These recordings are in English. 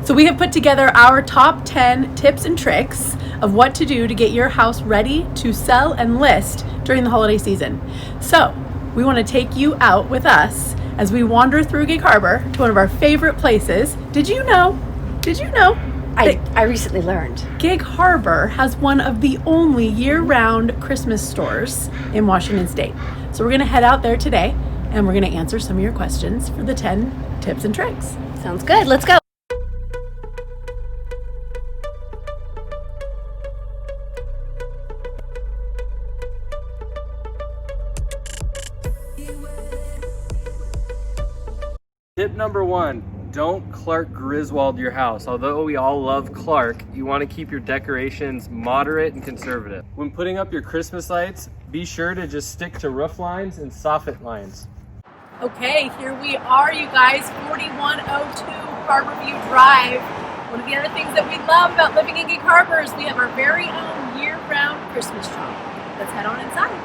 So we have put together our top 10 tips and tricks of what to do to get your house ready to sell and list during the holiday season. So we want to take you out with us as we wander through Gig Harbor to one of our favorite places. Did you know? I recently learned. Gig Harbor has one of the only year-round Christmas stores in Washington State. So we're going to head out there today and we're going to answer some of your questions for the 10 tips and tricks. Sounds good. Let's go. Tip number 1, don't Clark Griswold your house. Although we all love Clark, you want to keep your decorations moderate and conservative. When putting up your Christmas lights, be sure to just stick to roof lines and soffit lines. Okay, here we are, you guys, 4102 Harborview Drive. One of the other things that we love about living in Gig Harbor is we have our very own year-round Christmas tree. Let's head on inside.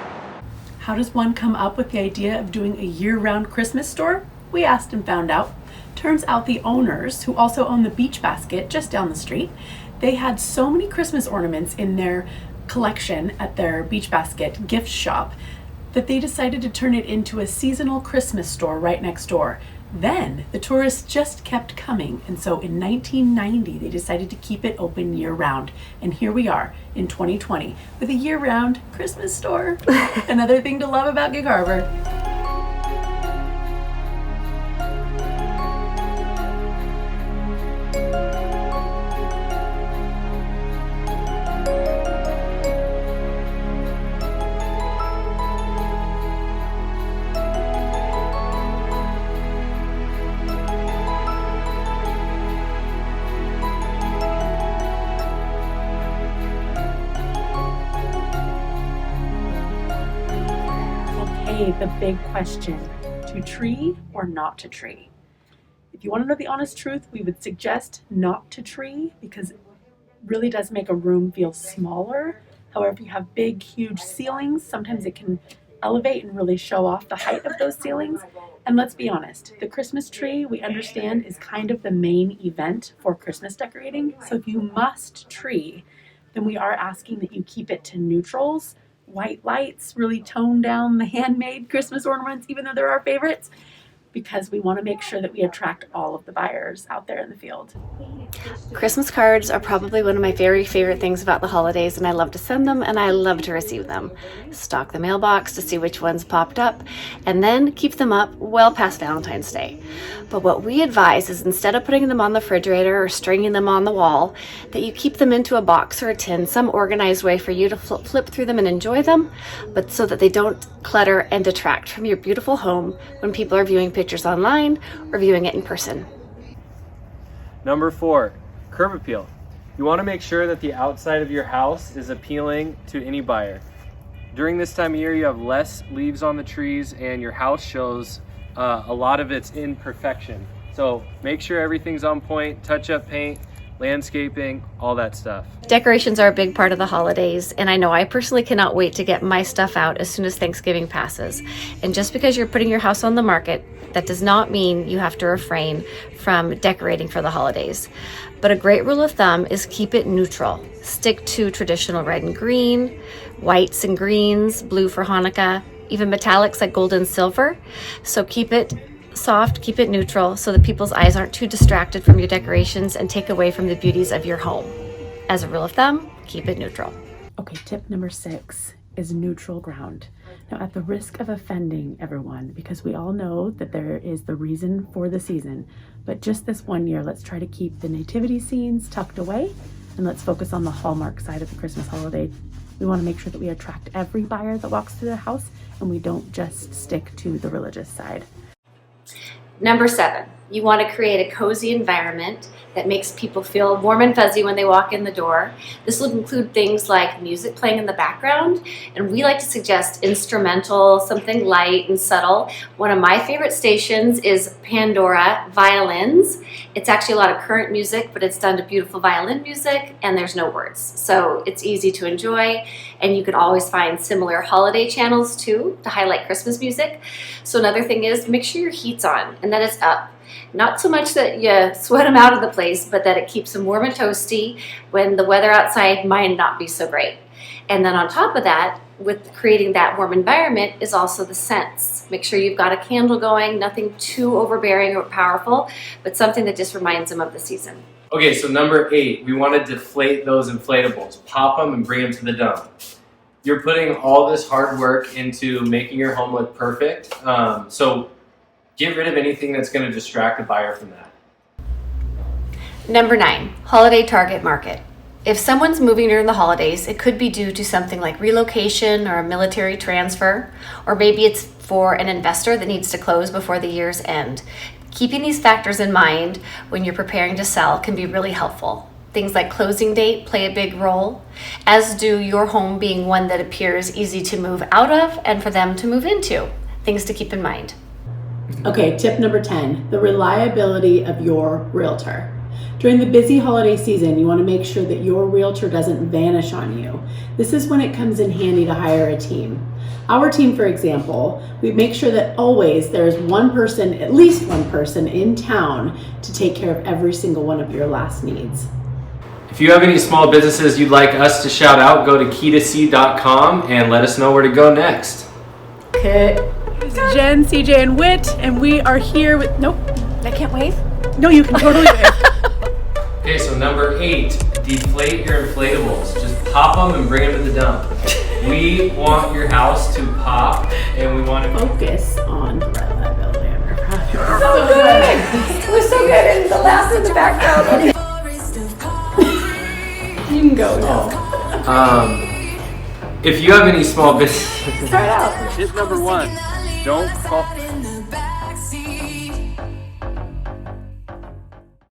How does one come up with the idea of doing a year-round Christmas store? We asked and found out. Turns out the owners, who also own the Beach Basket just down the street, they had so many Christmas ornaments in their collection at their Beach Basket gift shop that they decided to turn it into a seasonal Christmas store right next door. Then the tourists just kept coming, and so in 1990 they decided to keep it open year-round. And here we are in 2020 with a year-round Christmas store. Another thing to love about Gig Harbor. The big question, to tree or not to tree? If you want to know the honest truth, we would suggest not to tree because it really does make a room feel smaller. However, if you have big, huge ceilings, sometimes it can elevate and really show off the height of those ceilings. And let's be honest, the Christmas tree, we understand, is kind of the main event for Christmas decorating. So if you must tree, then we are asking that you keep it to neutrals. White lights really tone down the handmade Christmas ornaments, even though they're our favorites, because we want to make sure that we attract all of the buyers out there in the field. Christmas cards are probably one of my very favorite things about the holidays, and I love to send them and I love to receive them. Stock the mailbox to see which ones popped up, and then keep them up well past Valentine's Day. But what we advise is instead of putting them on the refrigerator or stringing them on the wall, that you keep them into a box or a tin, some organized way for you to flip through them and enjoy them, but so that they don't clutter and detract from your beautiful home when people are viewing pictures online or viewing it in person. Number 4, curb appeal. You want to make sure that the outside of your house is appealing to any buyer. During this time of year, you have less leaves on the trees and your house shows a lot of its imperfection. So make sure everything's on point, touch up paint, landscaping, all that stuff. Decorations are a big part of the holidays, and I know I personally cannot wait to get my stuff out as soon as Thanksgiving passes. And just because you're putting your house on the market, that does not mean you have to refrain from decorating for the holidays. But a great rule of thumb is keep it neutral. Stick to traditional red and green, whites and greens, blue for Hanukkah, even metallics like gold and silver. So keep it soft, keep it neutral so that people's eyes aren't too distracted from your decorations and take away from the beauties of your home. As a rule of thumb, keep it neutral. Okay, tip number 6 is neutral ground. Now, at the risk of offending everyone, because we all know that there is the reason for the season, but just this one year, let's try to keep the nativity scenes tucked away and let's focus on the hallmark side of the Christmas holiday. We want to make sure that we attract every buyer that walks through the house and we don't just stick to the religious side. Number 7, you want to create a cozy environment that makes people feel warm and fuzzy when they walk in the door. This will include things like music playing in the background, and we like to suggest instrumental, something light and subtle. One of my favorite stations is Pandora Violins. It's actually a lot of current music, but it's done to beautiful violin music, and there's no words. So it's easy to enjoy, and you can always find similar holiday channels too to highlight Christmas music. So another thing is make sure your heat's on and that it's up. Not so much that you sweat them out of the place, but that it keeps them warm and toasty when the weather outside might not be so great. And then on top of that, with creating that warm environment is also the scents. Make sure you've got a candle going, nothing too overbearing or powerful, but something that just reminds them of the season. Okay, so number 8, we want to deflate those inflatables. Pop them and bring them to the dump. You're putting all this hard work into making your home look perfect, so get rid of anything that's going to distract the buyer from that. Number 9, holiday target market. If someone's moving during the holidays, it could be due to something like relocation or a military transfer, or maybe it's for an investor that needs to close before the year's end. Keeping these factors in mind when you're preparing to sell can be really helpful. Things like closing date play a big role, as do your home being one that appears easy to move out of and for them to move into. Things to keep in mind. Okay, tip number 10, the reliability of your realtor. During the busy holiday season, you want to make sure that your realtor doesn't vanish on you. This is when it comes in handy to hire a team. Our team, for example, we make sure that always there's one person, at least one person in town to take care of every single one of your last needs. If you have any small businesses you'd like us to shout out, go to key2c.com and let us know where to go next. Okay. This is Jenn, Ceej, and Whit, and we are here with, nope. I can't wave? No, you can totally wave. Okay, so number 8, deflate your inflatables. Just pop them and bring them to the dump. We want your house to pop, and we want to Focus on the reliability of your product. So good! It was so good, and the laugh in the background. You can go now. If you have any small business, Try it out. tip number 1, don't call